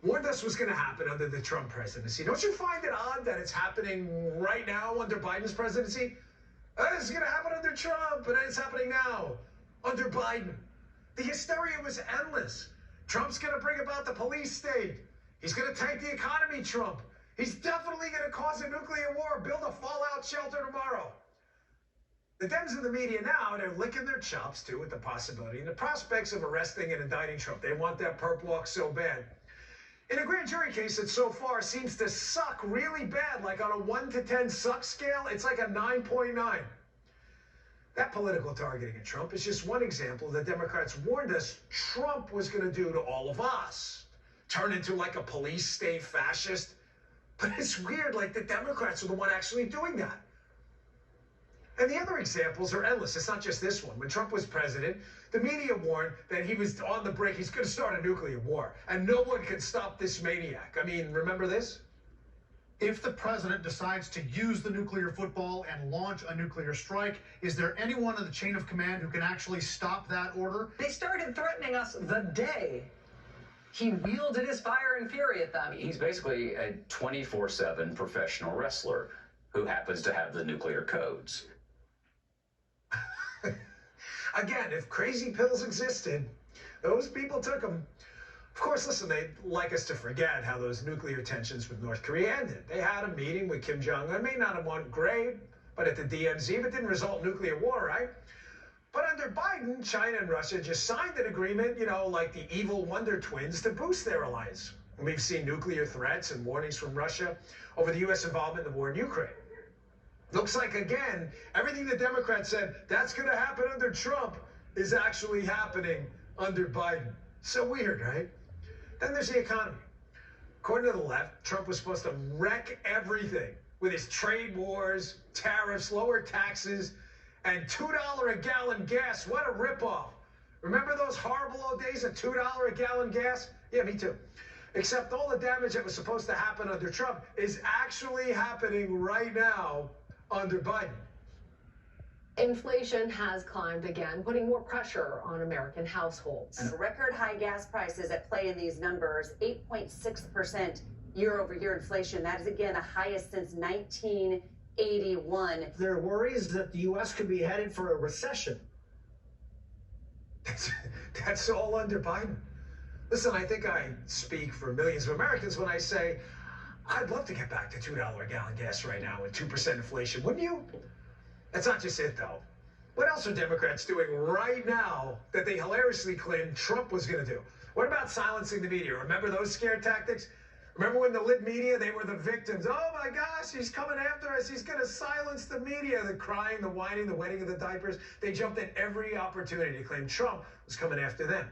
warned us was going to happen under the Trump presidency. Don't you find it odd that it's happening right now under Biden's presidency? This is going to happen under Trump, but it's happening now under Biden. The hysteria was endless. Trump's going to bring about the police state. He's going to tank the economy, Trump. He's definitely going to cause a nuclear war, build a fallout shelter tomorrow. The Dems in the media now, they're licking their chops, too, with the possibility and the prospects of arresting and indicting Trump. They want that perp walk so bad. In a grand jury case that so far seems to suck really bad, like on a 1 to 10 suck scale, it's like a 9.9. That political targeting of Trump is just one example the Democrats warned us Trump was going to do to all of us. Turn into like a police state fascist. But it's weird, like the Democrats are the one actually doing that. And the other examples are endless. It's not just this one. When Trump was president, the media warned that he was on the brink. He's going to start a nuclear war. And no one can stop this maniac. I mean, remember this? If the president decides to use the nuclear football and launch a nuclear strike, is there anyone in the chain of command who can actually stop that order? They started threatening us the day he wielded his fire and fury at them. He's basically a 24/7 professional wrestler who happens to have the nuclear codes. Again, if crazy pills existed, those people took them. Of course, listen, they'd like us to forget how those nuclear tensions with North Korea ended. They had a meeting with Kim Jong-un. May not have went great, but at the DMZ, but didn't result in nuclear war, right? But under Biden, China and Russia just signed an agreement, you know, like the evil wonder twins to boost their alliance. And we've seen nuclear threats and warnings from Russia over the U.S. involvement in the war in Ukraine. Looks like, again, everything the Democrats said, that's going to happen under Trump, is actually happening under Biden. So weird, right? Then there's the economy. According to the left, Trump was supposed to wreck everything with his trade wars, tariffs, lower taxes, and $2 a gallon gas. What a ripoff. Remember those horrible old days of $2 a gallon gas? Yeah, me too. Except all the damage that was supposed to happen under Trump is actually happening right now under Biden. Inflation has climbed again, putting more pressure on American households. And record high gas prices at play in these numbers, 8.6% year-over-year inflation. That is, again, the highest since 1981. There are worries that the U.S. could be headed for a recession. That's all under Biden. Listen, I think I speak for millions of Americans when I say, I'd love to get back to $2 a gallon gas right now with 2% inflation, wouldn't you? That's not just it, though. What else are Democrats doing right now that they hilariously claimed Trump was going to do? What about silencing the media? Remember those scare tactics? Remember when the lib media, they were the victims? Oh my gosh, he's coming after us. He's going to silence the media. The crying, the whining, the wetting of the diapers. They jumped at every opportunity to claim Trump was coming after them.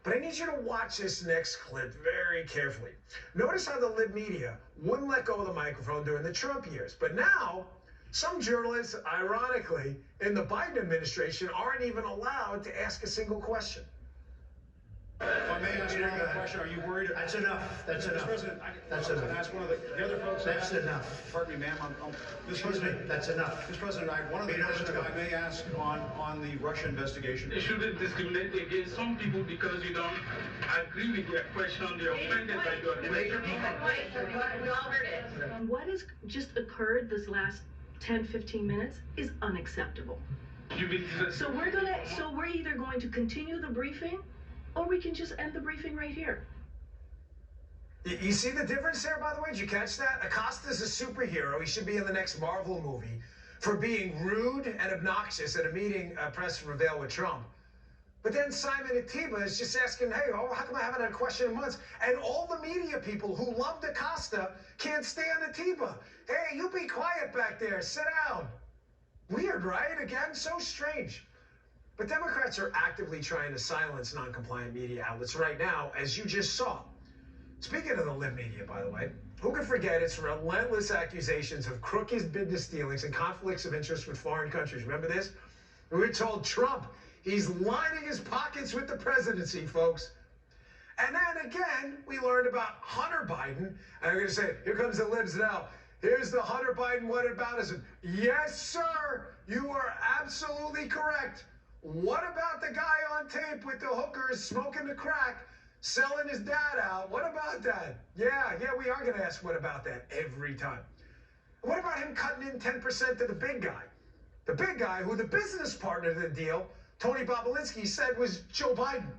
But I need you to watch this next clip very carefully. Notice how the lib media wouldn't let go of the microphone during the Trump years. But now, some journalists, ironically, in the Biden administration aren't even allowed to ask a single question. If I may ask one other question, are you worried? That's enough. That's enough. That's enough. Ask one of the other folks. That's enough. Pardon me, ma'am. Excuse me. That's enough. Mr. President, one of the questions if I may ask on the Russia investigation. You shouldn't discriminate against some people because you don't agree with their question. They're offended by your question. We all heard it. What has just occurred this last 10, 15 minutes is unacceptable. So we're either going to continue the briefing or we can just end the briefing right here. You see the difference there, by the way? Did you catch that? Acosta's a superhero. He should be in the next Marvel movie for being rude and obnoxious at a meeting, press reveal with Trump. But then Simon Atiba is just asking, hey, how come I haven't had a question in months? And all the media people who loved Acosta can't stand Atiba. Hey, you be quiet back there. Sit down. Weird, right? Again, so strange. But Democrats are actively trying to silence non-compliant media outlets right now, as you just saw. Speaking of the lib media, by the way, who can forget its relentless accusations of crooked business dealings and conflicts of interest with foreign countries? Remember this? We were told Trump, he's lining his pockets with the presidency, folks. And then again, we learned about Hunter Biden. And I'm going to say, here comes the libs now. Here's the Hunter Biden whataboutism. Yes, sir, you are absolutely correct. What about the guy on tape with the hookers smoking the crack, selling his dad out? What about about that? Yeah, we are going to ask what about that every time. What about him cutting in 10% to the big guy? The big guy who the business partner of the deal, Tony Bobulinski, said was Joe Biden.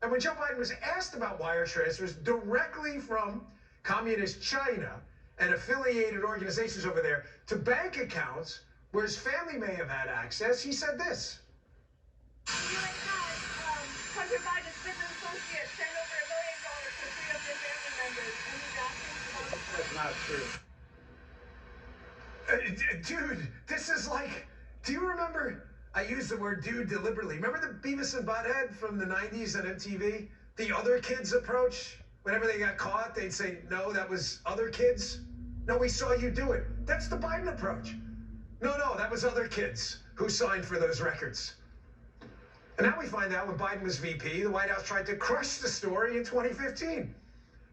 And when Joe Biden was asked about wire transfers directly from communist China and affiliated organizations over there to bank accounts where his family may have had access, he said this. President Biden's business associate sent over $1 million to 3 of their family members. Any documents? That's not true. Dude, this is like, do you remember, I use the word dude deliberately. Remember the Beavis and Butthead from the 90s on MTV? The other kids approach? Whenever they got caught, they'd say, no, that was other kids. No, we saw you do it. That's the Biden approach. No, that was other kids who signed for those records. And now we find out when Biden was VP, the White House tried to crush the story in 2015.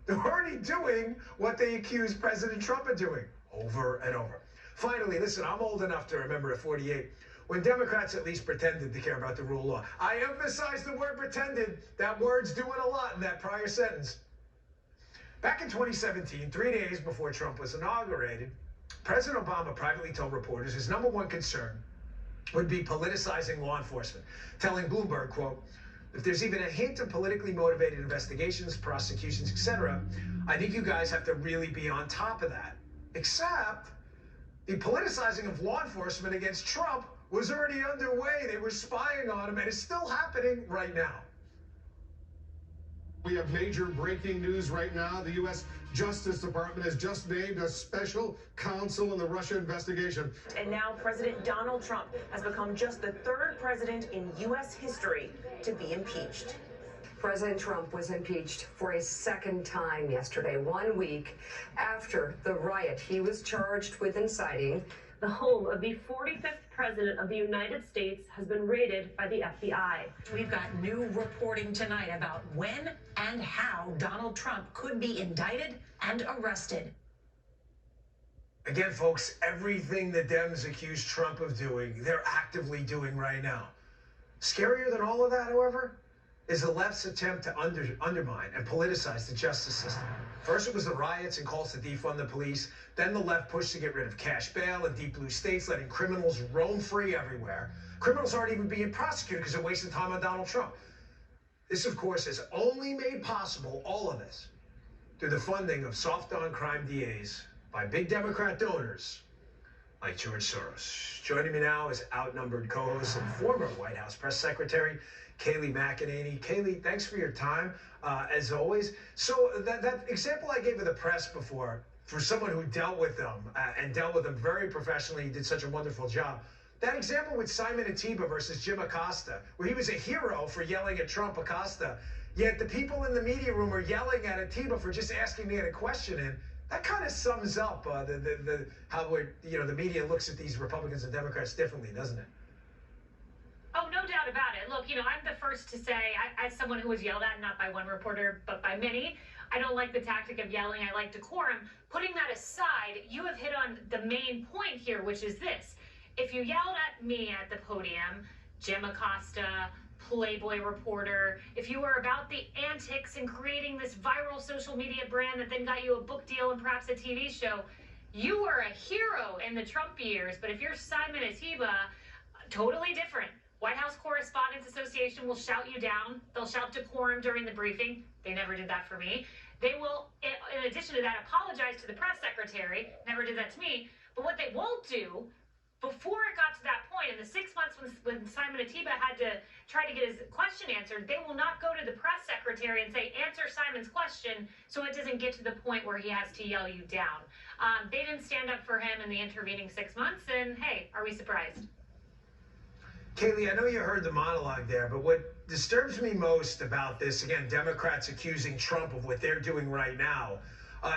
They're already doing what they accused President Trump of doing over and over. Finally, listen, I'm old enough to remember at 48, when Democrats at least pretended to care about the rule of law. I emphasize the word pretended. That word's doing a lot in that prior sentence. Back in 2017, 3 days before Trump was inaugurated, President Obama privately told reporters his number one concern would be politicizing law enforcement, telling Bloomberg, quote, if there's even a hint of politically motivated investigations, prosecutions, etc., I think you guys have to really be on top of that. Except the politicizing of law enforcement against Trump was already underway. They were spying on him, and it's still happening right now. We have major breaking news right now. The U.S. Justice Department has just named a special counsel in the Russia investigation. And now President Donald Trump has become just the 3rd president in U.S. history to be impeached. President Trump was impeached for a 2nd time yesterday, 1 week after the riot he was charged with inciting. The home of the 45th President of the United States has been raided by the FBI. We've got new reporting tonight about when and how Donald Trump could be indicted and arrested. Again, folks, everything the Dems accuse Trump of doing, they're actively doing right now. Scarier than all of that, however, is the left's attempt to undermine and politicize the justice system. First, it was the riots and calls to defund the police. Then the left pushed to get rid of cash bail and deep blue states, letting criminals roam free everywhere. Criminals aren't even being prosecuted because they're wasting time on Donald Trump. This, of course, is only made possible, all of this, through the funding of soft-on-crime DAs by big Democrat donors like George Soros. Joining me now is outnumbered co-host and former White House press secretary, Kayleigh McEnany. Kayleigh, thanks for your time, as always. So that example I gave of the press before, for someone who dealt with them and dealt with them very professionally, did such a wonderful job. That example with Simon Atiba versus Jim Acosta, where he was a hero for yelling at Trump Acosta, yet the people in the media room are yelling at Atiba for just asking me a question in. That kind of sums up how the media looks at these Republicans and Democrats differently, doesn't it? Oh, no doubt about it. Look, I'm the first to say, as someone who was yelled at, not by one reporter, but by many, I don't like the tactic of yelling. I like decorum. Putting that aside, you have hit on the main point here, which is this. If you yelled at me at the podium, Jim Acosta, Playboy reporter, if you were about the antics and creating this viral social media brand that then got you a book deal and perhaps a TV show, you were a hero in the Trump years. But if you're Simon Atiba, totally different. White House Correspondents Association will shout you down. They'll shout decorum during the briefing. They never did that for me. They will, in addition to that, apologize to the press secretary. Never did that to me. But what they won't do, before it got to that point, in the 6 months when Simon Atiba had to try to get his question answered, they will not go to the press secretary and say, answer Simon's question, so it doesn't get to the point where he has to yell you down. They didn't stand up for him in the intervening 6 months, and hey, are we surprised? Kayleigh, I know you heard the monologue there, but what disturbs me most about this, again, Democrats accusing Trump of what they're doing right now,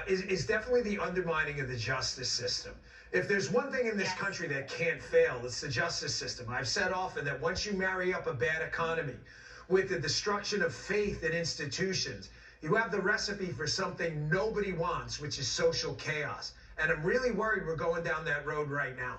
is definitely the undermining of the justice system. If there's one thing in this country that can't fail, it's the justice system. I've said often that once you marry up a bad economy with the destruction of faith in institutions, you have the recipe for something nobody wants, which is social chaos. And I'm really worried we're going down that road right now.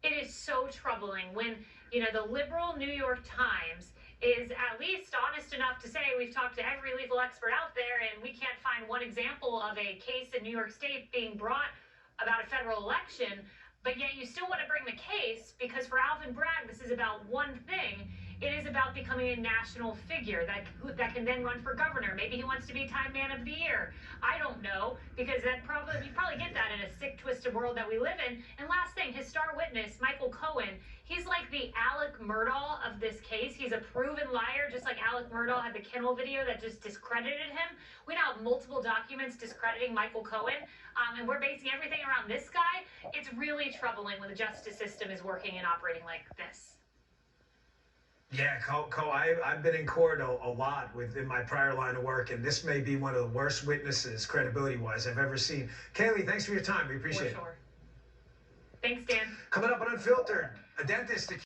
It is so troubling when, the liberal New York Times is at least honest enough to say we've talked to every legal expert out there and we can't find one example of a case in New York State being brought about a federal election, but yet you still want to bring the case because for Alvin Bragg, this is about one thing. It is about becoming a national figure that can then run for governor. Maybe he wants to be Time Man of the Year. I don't know, because you probably get that in a sick, twisted world that we live in. And last thing, his star witness, Michael Cohen, he's like the Alec Murdaugh of this case. He's a proven liar, just like Alec Murdaugh had the Kimmel video that just discredited him. We now have multiple documents discrediting Michael Cohen, and we're basing everything around this guy. It's really troubling when the justice system is working and operating like this. Yeah, I've been in court a lot within my prior line of work, and this may be one of the worst witnesses, credibility-wise, I've ever seen. Kaylee, thanks for your time. We appreciate it. Thanks, Dan. Coming up on Unfiltered, a dentist